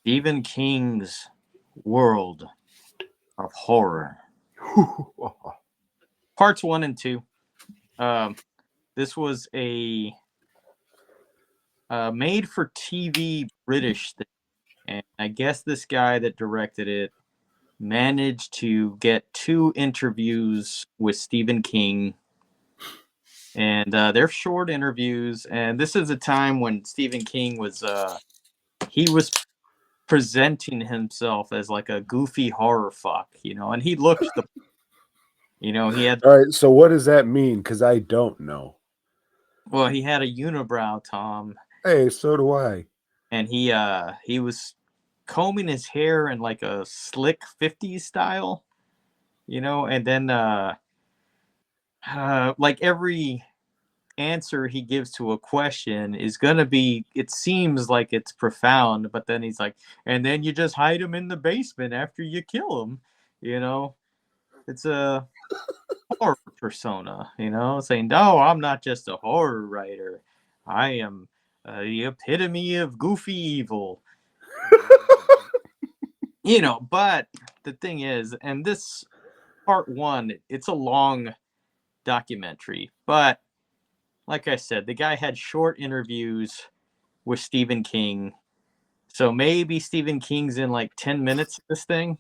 Stephen King's World of Horror, parts 1 and 2. Um, this was a made-for-TV British thing, and I guess this guy that directed it managed to get 2 interviews with Stephen King, and they're short interviews. And this is a time when Stephen King was presenting himself as like a goofy horror fuck, and he looked he had All right, so what does that mean? Because I don't know. he had a unibrow, Tom, Hey, so do I. and he was combing his hair in like a slick 50s style, and then like every answer he gives to a question is gonna be, it seems like it's profound, but then he's like, and then you just hide him in the basement after you kill him. you know it's a horror persona, saying, no, I'm not just a horror writer, I am the epitome of goofy evil. But the thing is, and this part 1, it's a long documentary, but like I said, the guy had short interviews with Stephen King. So maybe Stephen King's in like 10 minutes of this thing.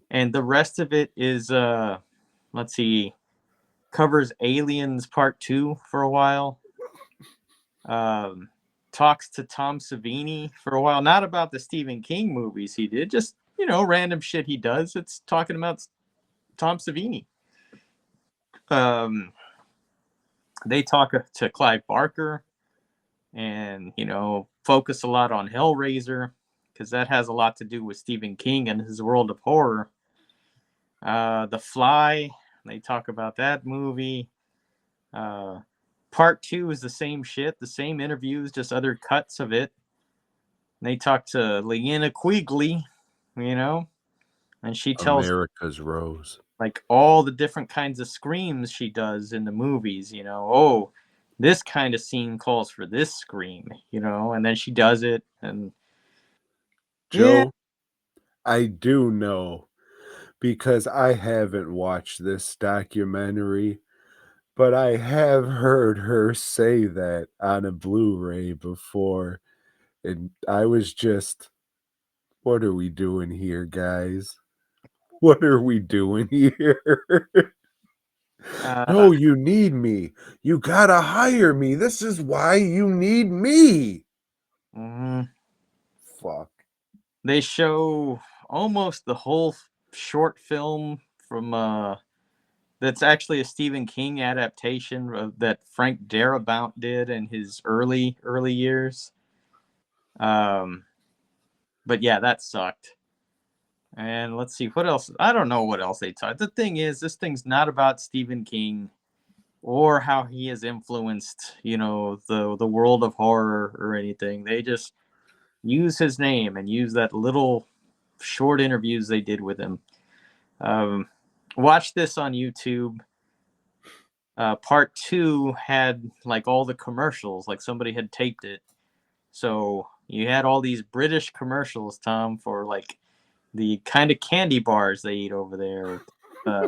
And the rest of it is let's see, covers Aliens Part 2 for a while. Talks to Tom Savini for a while, not about the Stephen King movies he did, just, random shit he does. It's talking about Tom Savini. They talk to Clive Barker, and focus a lot on Hellraiser, because that has a lot to do with Stephen King and his world of horror. The Fly, they talk about that movie. Part 2 is the same shit, the same interviews, just other cuts of it. They talk to Linnea Quigley, and she tells America's Rose. like all the different kinds of screams she does in the movies. Oh, this kind of scene calls for this scream, and then she does it. And yeah. Joe, I do know because I haven't watched this documentary, but I have heard her say that on a Blu-ray before, and I was just, what are we doing here, guys? What are we doing here? uh, No, you need me. You gotta hire me. This is why you need me. mhm. Fuck. They show almost the whole short film from that's actually a Stephen King adaptation that Frank Darabont did in his early years. Um, but yeah, that sucked. And let's see what else. I don't know what else they taught. The thing is, this thing's not about Stephen King or how he has influenced, the world of horror or anything. They just use his name and use that little short interviews they did with him. Um, watch this on YouTube. Part 2 had like all the commercials, like somebody had taped it. So you had all these British commercials, Tom, for like the kind of candy bars they eat over there, uh,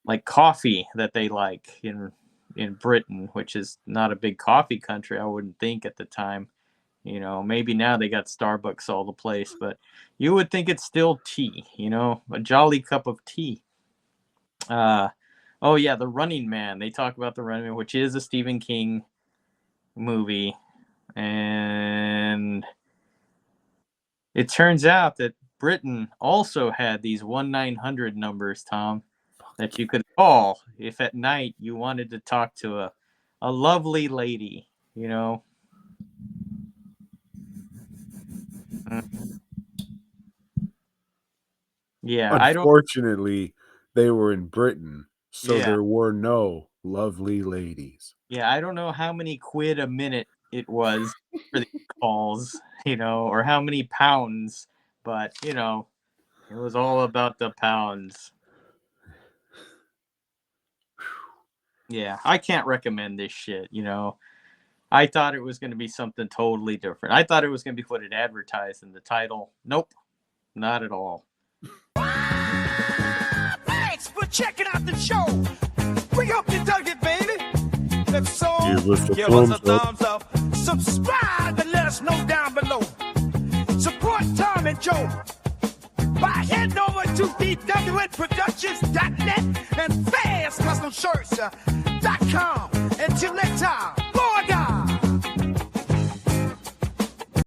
like coffee that they like in Britain, which is not a big coffee country, I wouldn't think at the time. Maybe now they got Starbucks all the place, but you would think it's still tea, a jolly cup of tea. Uh, oh yeah, The Running Man. They talk about The Running Man, which is a Stephen King movie, and it turns out that Britain also had these 1-900 numbers, Tom, that you could call if at night you wanted to talk to a lovely lady, you know. Mm. Yeah, I don't. Unfortunately, they were in Britain, so Yeah, there were no lovely ladies. yeah, I don't know how many quid a minute it was for these calls, or how many pounds, but it was all about the pounds. Yeah, I can't recommend this shit. I thought it was going to be something totally different. I thought it was going to be what it advertised in the title. Nope, not at all. Thanks for checking out the show. We hope you dug it, baby. If so, Give us a give us a thumbs thumbs up. Subscribe and let us know down below. Support Tom and Joe by heading over to DWNProductions.net and FastCustomShirts.com. Until next time.